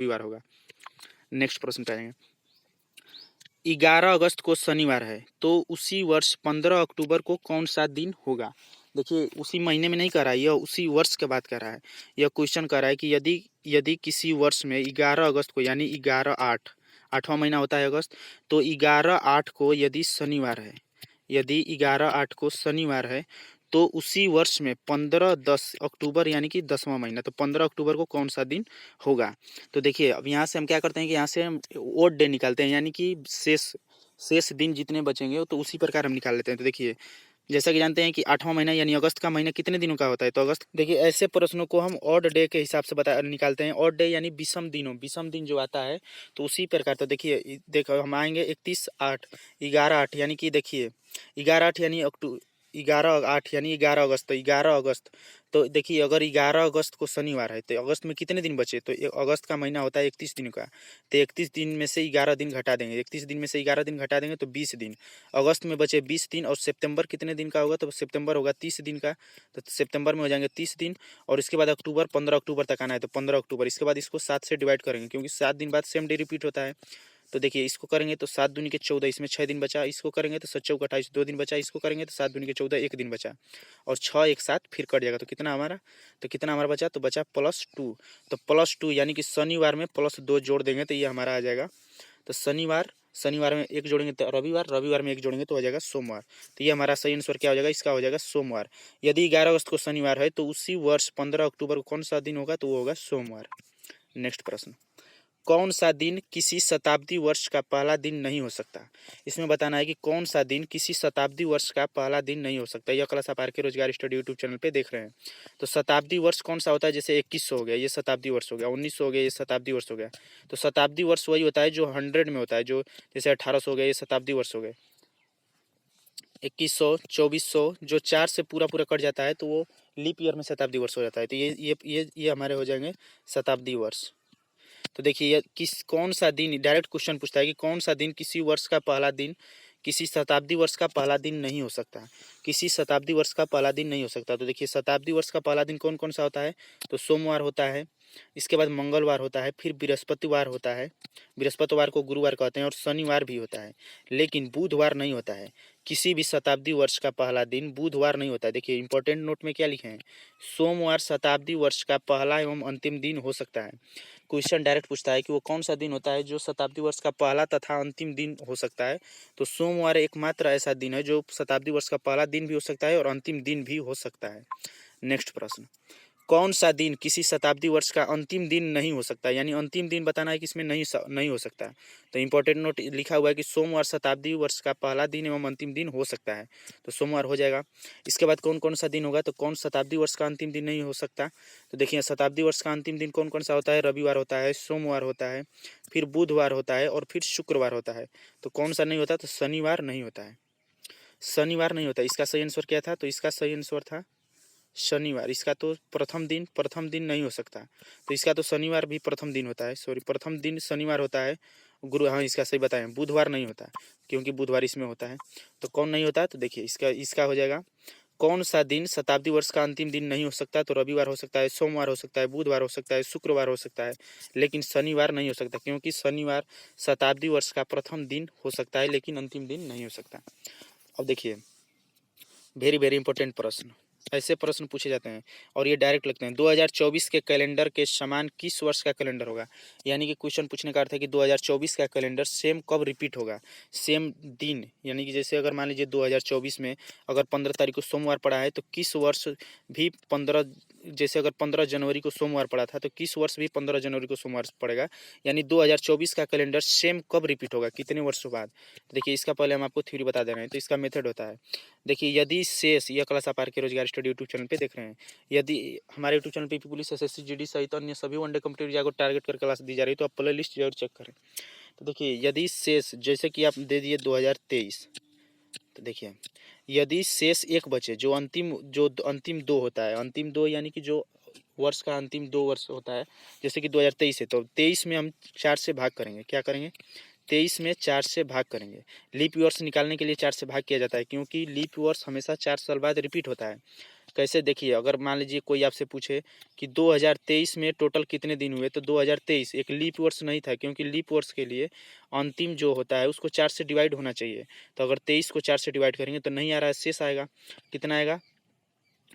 रविवार होगा। नेक्स्ट प्रश्न पे आएंगे। 11 अगस्त को शनिवार है तो उसी वर्ष 15 अक्टूबर को कौन सा दिन होगा। देखिए उसी महीने में नहीं कर रहा है, यह उसी वर्ष के बात कर रहा है। यह क्वेश्चन कर रहा है कि यदि यदि किसी वर्ष में 11 अगस्त को यानी 11/8 आठवां महीना होता है अगस्त, तो 11/8 को यदि शनिवार है, यदि 11/8 को शनिवार है तो उसी वर्ष में 15-10 अक्टूबर यानी कि 10वां महीना, तो 15 अक्टूबर को कौन सा दिन होगा। तो देखिए अब यहाँ से हम क्या करते हैं कि यहाँ से हम ओड डे निकालते हैं, यानी कि शेष दिन जितने बचेंगे तो उसी प्रकार हम निकाल लेते हैं। तो देखिए जैसा कि जानते हैं कि 8वां महीना यानी अगस्त का महीना कितने दिनों का होता है, तो अगस्त। देखिए ऐसे प्रश्नों को हम ऑड डे के हिसाब से बता निकालते हैं। ऑड डे यानी विषम दिन जो आता है, तो उसी प्रकार। तो देखिए देखो हम आएंगे 31/8 11/8 यानी कि देखिए 11/8 यानी 11/8 यानी 11 अगस्त, तो 11 अगस्त। तो देखिए अगर 11 अगस्त को शनिवार है तो अगस्त में कितने दिन बचे, तो अगस्त का महीना होता है 31 दिन का, तो 31 दिन में से 11 दिन घटा देंगे, 31 दिन में से 11 दिन घटा देंगे तो 20 दिन। अगस्त में बचे 20 दिन, और सितंबर कितने दिन का होगा, तो सितंबर होगा 30 दिन का, तो सितंबर में हो जाएंगे 30 दिन। और इसके बाद अक्टूबर 15 अक्टूबर तक आना है, तो 15 अक्टूबर। इसके बाद इसको 7 से डिवाइड करेंगे क्योंकि 7 दिन बाद सेम डे रिपीट होता है। तो देखिए इसको करेंगे तो 7 दूनी के 14, इसमें 6 दिन बचा। इसको करेंगे तो 7 चौक 28 2 दिन बचा। इसको करेंगे तो 7 दूनी के 14 1 दिन बचा, और 6 1 7 फिर कट जाएगा। तो कितना हमारा बचा, तो बचा +2। तो +2 यानी कि शनिवार में +2 जोड़ देंगे तो ये हमारा आ जाएगा। तो शनिवार में 1 जोड़ेंगे तो रविवार में 1 जोड़ेंगे तो हो जाएगा सोमवार। तो ये हमारा सही आंसर क्या हो जाएगा, इसका हो जाएगा सोमवार। यदि 11 अगस्त को शनिवार है तो उसी वर्ष 15 अक्टूबर को कौन सा दिन होगा, तो वो होगा सोमवार। नेक्स्ट प्रश्न। कौन सा दिन किसी शताब्दी वर्ष का पहला दिन नहीं हो सकता। इसमें बताना है कि कौन सा दिन किसी शताब्दी वर्ष का पहला दिन नहीं हो सकता। यह क्लास आप RK रोजगार स्टडी यूट्यूब चैनल पे देख रहे हैं। तो शताब्दी वर्ष कौन सा होता है, जैसे 2100 हो गया ये शताब्दी वर्ष हो गया, 1900 हो गया ये शताब्दी वर्ष हो गया। तो शताब्दी वर्ष वही होता है जो 100 में होता है, जो जैसे 1800 हो गया ये शताब्दी वर्ष हो गए। 2100 2400 जो 4 से पूरा कट जाता है तो वो लीप ईयर में शताब्दी वर्ष हो जाता है। तो ये हमारे हो जाएंगे शताब्दी वर्ष। तो देखिए ये कौन सा दिन, डायरेक्ट क्वेश्चन पूछता है कि कौन सा दिन किसी वर्ष का पहला दिन किसी शताब्दी वर्ष का पहला दिन नहीं हो सकता। किसी शताब्दी वर्ष का पहला दिन नहीं हो सकता। तो देखिए शताब्दी वर्ष का पहला दिन कौन कौन सा होता है, तो सोमवार होता है, इसके बाद मंगलवार होता है, फिर बृहस्पतिवार होता है, बृहस्पतिवार को गुरुवार कहते हैं, और शनिवार भी होता है, लेकिन बुधवार नहीं होता है। किसी भी शताब्दी वर्ष का पहला दिन बुधवार नहीं होता है। देखिए इंपॉर्टेंट नोट में क्या लिखे हैं, सोमवार शताब्दी वर्ष का पहला एवं अंतिम दिन हो सकता है। क्वेश्चन डायरेक्ट पूछता है कि वो कौन सा दिन होता है जो शताब्दी वर्ष का पहला तथा अंतिम दिन हो सकता है। तो सोमवार एकमात्र ऐसा दिन है जो शताब्दी वर्ष का पहला दिन भी हो सकता है और अंतिम दिन भी हो सकता है। नेक्स्ट प्रश्न। कौन सा दिन किसी शताब्दी वर्ष का अंतिम दिन नहीं हो सकता, यानी अंतिम दिन बताना है कि इसमें नहीं हो सकता। तो इंपॉर्टेंट नोट लिखा हुआ है कि सोमवार शताब्दी वर्ष का पहला दिन एवं अंतिम दिन हो सकता है, तो सोमवार हो जाएगा। इसके बाद कौन कौन सा दिन होगा, तो कौन शताब्दी वर्ष का अंतिम दिन नहीं हो सकता। तो देखिए शताब्दी वर्ष का अंतिम दिन कौन कौन सा होता है, रविवार होता है, सोमवार होता है, फिर बुधवार होता है और फिर शुक्रवार होता है। तो कौन सा नहीं होता, तो शनिवार नहीं होता है, शनिवार नहीं होता। इसका सही आंसर क्या था, तो इसका सही आंसर था शनिवार। इसका तो प्रथम दिन नहीं हो सकता, तो इसका तो शनिवार भी प्रथम दिन होता है, सॉरी प्रथम दिन शनिवार होता है। हाँ इसका सही बताएं, बुधवार नहीं होता क्योंकि बुधवार इसमें होता है। तो कौन नहीं होता, तो देखिए इसका हो जाएगा कौन सा दिन शताब्दी वर्ष का अंतिम दिन नहीं हो सकता, तो रविवार हो सकता है, सोमवार हो सकता है, बुधवार हो सकता है, शुक्रवार हो सकता है, लेकिन शनिवार नहीं हो सकता क्योंकि शनिवार शताब्दी वर्ष का प्रथम दिन हो सकता है लेकिन अंतिम दिन नहीं हो सकता। अब देखिए वेरी वेरी इंपॉर्टेंट प्रश्न, ऐसे प्रश्न पूछे जाते हैं और ये डायरेक्ट लगते हैं। 2024 के कैलेंडर के समान किस वर्ष का कैलेंडर होगा, यानी कि क्वेश्चन पूछने का अर्थ है कि 2024 का कैलेंडर सेम कब रिपीट होगा, सेम दिन। यानी कि जैसे अगर मान लीजिए 2024 में अगर 15 तारीख को सोमवार पड़ा है तो किस वर्ष भी 15, जैसे अगर 15 जनवरी को सोमवार पड़ा था तो किस वर्ष भी 15 जनवरी को सोमवार पड़ेगा। यानी 2024 का कैलेंडर सेम कब रिपीट होगा, कितने वर्षों बाद। तो देखिए इसका पहले हम आपको थ्योरी बता दे रहे हैं। तो इसका मेथड होता है, देखिए यदि शेष, यह क्लास आप RK रोजगार स्टडी यूट्यूब चैनल पे देख रहे हैं, यदि हमारे यूट्यूब चैनल पे पुलिस SSC GD सहित अन्य सभी वनडे कॉम्पिटिटिव को टारगेट कर क्लास दी जा रही है, तो आप प्ले लिस्ट जरूर चेक करें। तो देखिए यदि शेष, जैसे कि आप दे दिए 2023, तो देखिए यदि शेष एक बचे जो अंतिम 2 होता है, अंतिम 2 यानी कि जो वर्ष का अंतिम 2 वर्ष होता है, जैसे कि 2023 है तो 23 में हम 4 से भाग करेंगे, क्या करेंगे 23 में 4 से भाग करेंगे। लीप ईयर्स निकालने के लिए 4 से भाग किया जाता है क्योंकि लीप ईयर्स हमेशा 4 साल बाद रिपीट होता है। कैसे, देखिए अगर मान लीजिए कोई आपसे पूछे कि 2023 में टोटल कितने दिन हुए, तो 2023 एक लीप वर्ष नहीं था, क्योंकि लीप वर्ष के लिए अंतिम जो होता है उसको 4 से डिवाइड होना चाहिए। तो अगर 23 को 4 से डिवाइड करेंगे तो नहीं आ रहा है, शेष आएगा। कितना आएगा,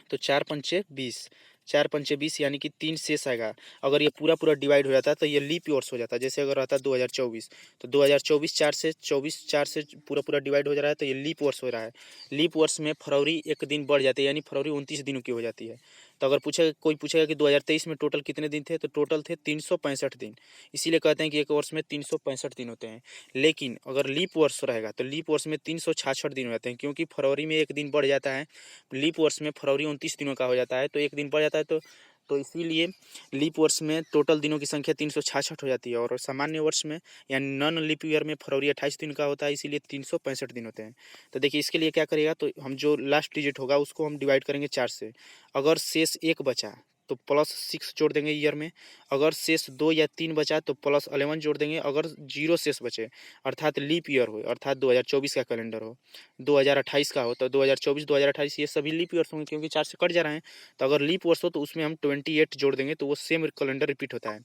तो 4 पंचे 20, 4 पंचे 20 यानी कि 3 शेष आएगा। अगर ये पूरा पूरा डिवाइड हो जाता है तो ये लीप ईयर्स हो जाता है। जैसे अगर रहता 2024, तो 2024 4 से पूरा पूरा डिवाइड हो जा रहा है, तो ये लीप वर्ष हो रहा है। लीप वर्ष में फरवरी एक दिन बढ़ जाती है, यानी फरवरी 29 दिनों की हो जाती है। तो अगर कोई पूछेगा कि 2023 में टोटल कितने दिन थे, तो टोटल थे 365 दिन। इसीलिए कहते हैं कि एक वर्ष में 365 दिन होते हैं। लेकिन अगर लीप वर्ष रहेगा तो लीप वर्ष में 366 दिन हो जाते हैं, क्योंकि फरवरी में एक दिन बढ़ जाता है। लीप वर्ष में फरवरी 29 दिनों का हो जाता है, तो एक दिन बढ़ जाता है। तो इसीलिए लीप वर्ष में टोटल दिनों की संख्या 366 हो जाती है, और सामान्य वर्ष में यानी नॉन लीप ईयर में फरवरी 28 दिन का होता है, इसीलिए 365 दिन होते हैं। तो देखिए इसके लिए क्या करेगा, तो हम जो लास्ट डिजिट होगा उसको हम डिवाइड करेंगे 4 से। अगर शेष 1 बचा तो +6 जोड़ देंगे ईयर में। अगर शेष 2 या 3 बचा तो +11 जोड़ देंगे। अगर 0 शेष बचे अर्थात लीप ईयर हो, अर्थात 2024 का कैलेंडर हो, 2028 का हो, तो 2024 2028 ये सभी लीप ईयर्स होंगे, क्योंकि 4 से कट जा रहे हैं। तो अगर लीप वर्ष हो तो उसमें हम 28 जोड़ देंगे, तो वो सेम कैलेंडर रिपीट होता है।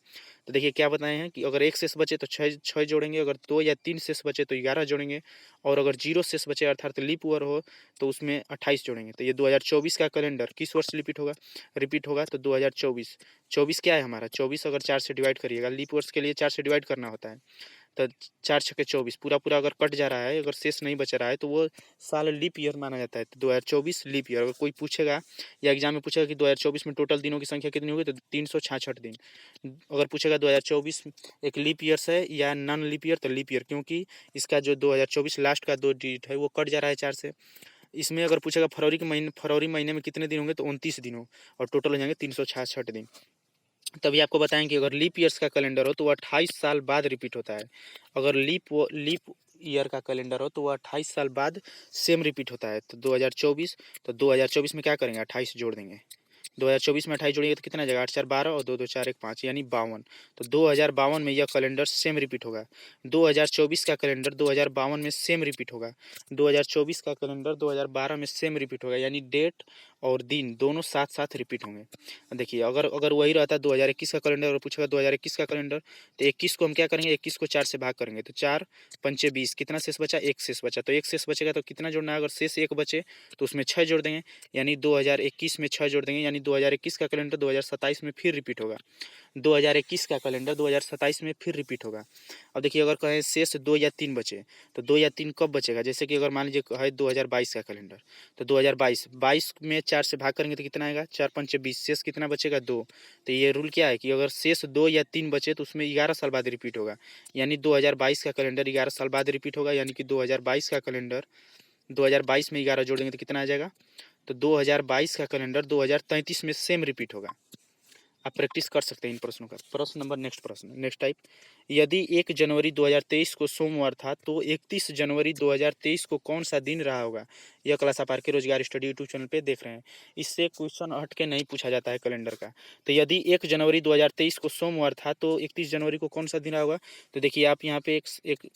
तो देखिए क्या बताए हैं कि अगर 1 शेष बचे तो 6 जोड़ेंगे, अगर 2 या 3 शेष बचे तो 11 जोड़ेंगे, और अगर 0 शेष बचे अर्थात लीप ईयर हो तो उसमें 28 जोड़ेंगे। तो ये 2024 का कैलेंडर किस वर्ष रिपीट होगा, तो 2024। 24 क्या है हमारा, 24 अगर 4 से डिवाइड करिएगा, लीप वर्ष के लिए 4 से डिवाइड करना होता है। तो 4 छक्के 24 पूरा पूरा अगर कट जा रहा है, अगर शेष नहीं बच रहा है, तो वो साल लीप ईयर माना जाता है। तो 2024 लीप ईयर। अगर कोई पूछेगा या एग्जाम में पूछेगा कि 2024 में टोटल दिनों की संख्या कितनी होगी, तो 366 दिन। अगर पूछेगा 2024 एक लीप ईयर है या नॉन लीप ईयर, तो लीप ईयर, क्योंकि इसका जो 2024 लास्ट का 2 डिजिट है वो कट जा रहा है 4 से। इसमें अगर पूछेगा फरवरी महीने में कितने दिन होंगे, तो 29 दिन हो, और टोटल हो जाएंगे 366 दिन। तभी आपको बताएं कि अगर लीप ईयर्स का कैलेंडर हो तो वो 28 साल बाद रिपीट होता है। अगर लीप ईयर का कैलेंडर हो तो वो 28 साल बाद सेम रिपीट होता है। तो 2024, तो 2024 में क्या करेंगे, 28 जोड़ देंगे। 2024 में 28 जोड़िएगा तो कितना आ जाएगा, 8 4 12 और 2 2 4 1 5 यानी 52। तो 2052 में यह कैलेंडर सेम रिपीट होगा। 2024 का कैलेंडर 2052 में सेम रिपीट होगा। 2024 का कैलेंडर 2012 में सेम रिपीट होगा, यानी डेट और दिन दोनों साथ साथ रिपीट होंगे। देखिए अगर अगर वही रहता 2021 का कैलेंडर, और पूछेगा 2021 का कैलेंडर, तो 21 को हम क्या करेंगे, 21 को 4 से भाग करेंगे, तो 4 पंचे 20, कितना शेष बचा, 1 शेष बचा। तो 1 शेष बचेगा तो कितना जोड़ना है, अगर शेष 1 बचे तो उसमें 6 जोड़ देंगे, यानी 2021 में 6 जोड़ देंगे, यानी 2021 का कैलेंडर 2027 में फिर रिपीट होगा। 2021 का कैलेंडर 2027 में फिर रिपीट होगा। अब देखिए अगर कहें शेष 2 या 3 बचे, तो 2 या 3 कब बचेगा, जैसे कि अगर मान लीजिए है 2022 का कैलेंडर, तो 2022 में 4 से भाग करेंगे तो कितना आएगा, 4 पंचे 20, शेष कितना बचेगा, 2। तो ये रूल क्या है कि अगर शेष 2 या 3 बचे तो उसमें 11 साल बाद रिपीट होगा, यानी 2022 का कैलेंडर 11 साल बाद रिपीट होगा, यानी कि 2022 का कैलेंडर 2022 में 11 जोड़ेंगे तो कितना आ जाएगा, तो 2022 का कैलेंडर 2033 में सेम रिपीट होगा। आप प्रैक्टिस कर सकते हैं इन प्रश्नों का। प्रश्न नंबर नेक्स्ट टाइप, यदि 1 जनवरी 2023 को सोमवार था तो 31 जनवरी 2023 को कौन सा दिन रहा होगा। यह क्लास आप आर.के. रोजगार स्टडी यूट्यूब चैनल पे देख रहे हैं। इससे क्वेश्चन हट के नहीं पूछा जाता है कैलेंडर का। तो यदि 1 जनवरी 2023 को सोमवार था तो 31 जनवरी को कौन सा दिन रहा होगा। तो देखिए आप यहाँ पे एक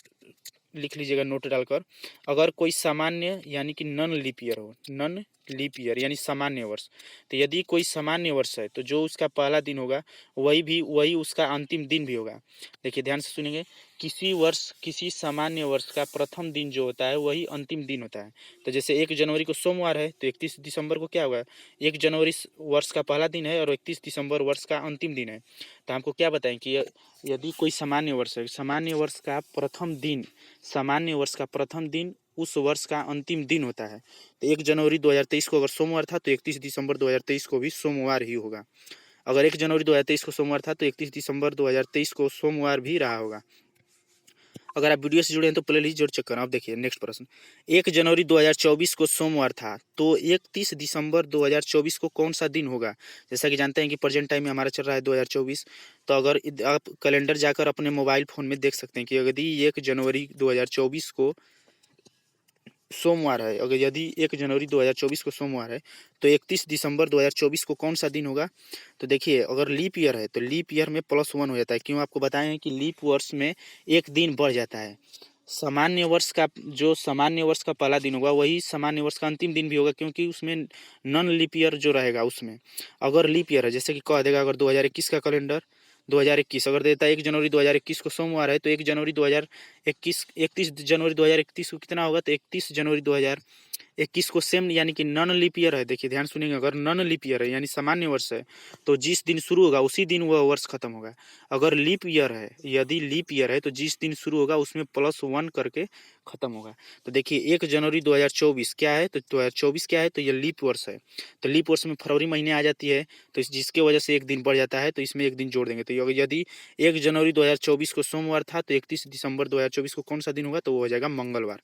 लिख लीजिएगा नोट डालकर, अगर कोई सामान्य यानी कि नॉन लीप ईयर हो, नॉन लीप ईयर यानी सामान्य वर्ष, तो यदि कोई सामान्य वर्ष है तो जो उसका पहला दिन होगा वही उसका अंतिम दिन भी होगा। देखिए ध्यान से सुनेंगे, किसी सामान्य वर्ष का प्रथम दिन जो होता है वही अंतिम दिन होता है। तो जैसे 1 जनवरी को सोमवार है तो 31 दिसंबर को क्या होगा, 1 जनवरी वर्ष का पहला दिन है और 31 दिसंबर वर्ष का अंतिम दिन है। तो हमको क्या बताएं कि यदि कोई सामान्य वर्ष है, सामान्य वर्ष का प्रथम दिन उस वर्ष का अंतिम दिन होता है। तो 1 जनवरी 2023 को अगर सोमवार था तो 31 दिसंबर 2023 को भी सोमवार ही होगा। अगर 1 जनवरी 2023 को सोमवार था तो 31 दिसंबर 2023 को सोमवार भी रहा होगा। अगर आप वीडियो से जुड़े हैं तो प्ले लिस्ट जरूर चेक करना। अब देखिए नेक्स्ट प्रश्न, 1 जनवरी 2024 को सोमवार था तो 31 दिसंबर 2024 को कौन सा दिन होगा। जैसा कि जानते हैं कि प्रेजेंट टाइम में हमारा चल रहा है 2024। तो अगर आप कैलेंडर जाकर अपने मोबाइल फ़ोन में देख सकते हैं कि यदि 1 जनवरी 2024 को सोमवार है, अगर यदि 1 जनवरी 2024 को सोमवार है तो 31 दिसंबर 2024 को कौन सा दिन होगा। तो देखिए अगर लीप ईयर है तो लीप ईयर में +1 हो जाता है। क्यों, आपको बताएं कि लीप वर्ष में एक दिन बढ़ जाता है। सामान्य वर्ष का जो सामान्य वर्ष का पहला दिन होगा वही सामान्य वर्ष का अंतिम दिन भी होगा, क्योंकि उसमें नॉन लीप ईयर जो रहेगा उसमें अगर लीप ईयर है, जैसे कि कह देगा अगर 2021 का कैलेंडर 2021 अगर देता है 1 जनवरी 2021 को सोमवार है, तो 1 जनवरी 2021 31 जनवरी 2031 को कितना होगा, तो 31 जनवरी 2021 को सेम यानी कि नॉन लीप ईयर है। देखिए ध्यान सुनिएगा, अगर नॉन लीप ईयर है यानी सामान्य वर्ष है तो जिस दिन शुरू होगा उसी दिन वह वर्ष खत्म होगा। अगर लीप ईयर है, यदि लीप ईयर है तो जिस दिन शुरू होगा उसमें +1 करके खत्म होगा। तो देखिए 1 जनवरी 2024 क्या है, तो 2024 क्या है, तो ये लीप वर्ष है। तो लीप वर्ष में फरवरी महीने आ जाती है, तो जिसके वजह से एक दिन बढ़ जाता है, तो इसमें एक दिन जोड़ देंगे। तो यदि 1 जनवरी 2024 को सोमवार था तो 31 दिसंबर 2024 को कौन सा दिन होगा, तो वो हो जाएगा मंगलवार।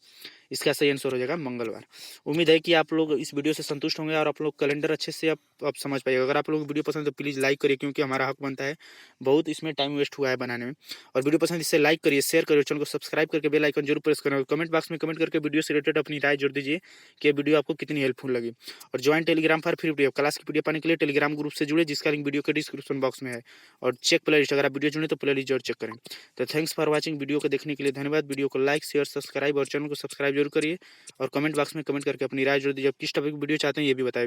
इसका सही आंसर हो जाएगा मंगलवार। उम्मीद है कि आप लोग इस वीडियो से संतुष्ट होंगे और आप लोग कैलेंडर अच्छे से आप समझ पाइएगा। अगर आप लोगों को वीडियो पसंद है तो प्लीज़ लाइक करिए, क्योंकि हमारा हक बनता है, बहुत इसमें टाइम वेस्ट हुआ है बनाने में। और वीडियो पसंद इससे लाइक करिए, शेयर करिए, चैनल को सब्सक्राइब करके बेल आइकन जरूर प्रेस करें। और कमेंट बॉक्स में कमेंट करके वीडियो से रिलेटेड अपनी राय जोड़ दीजिए कि वीडियो आपको कितनी हेल्पफुल लगी। और ज्वाइन टेलीग्राम पर फ्री वीडियो क्लास की पीडीएफ पाने के लिए टेलीग्राम ग्रुप से जुड़े, जिसका लिंक वीडियो के डिस्क्रिप्शन बॉक्स में है। और चेक प्ले लिस्ट, अगर आप वीडियो जुड़े तो प्ले लिस्ट जरूर चेक करें। तो थैंक्स फॉर वॉचिंग, वीडियो को देखने के लिए धन्यवाद। वीडियो को लाइक शेयर सब्सक्राइब और चैनल को सब्सक्राइब जरूर करिए। और कमेंट बॉक्स में कमेंट करके अपनी राय जोड़ दीजिए। आप किस टॉपिक वीडियो चाहते हैं ये भी बताइए।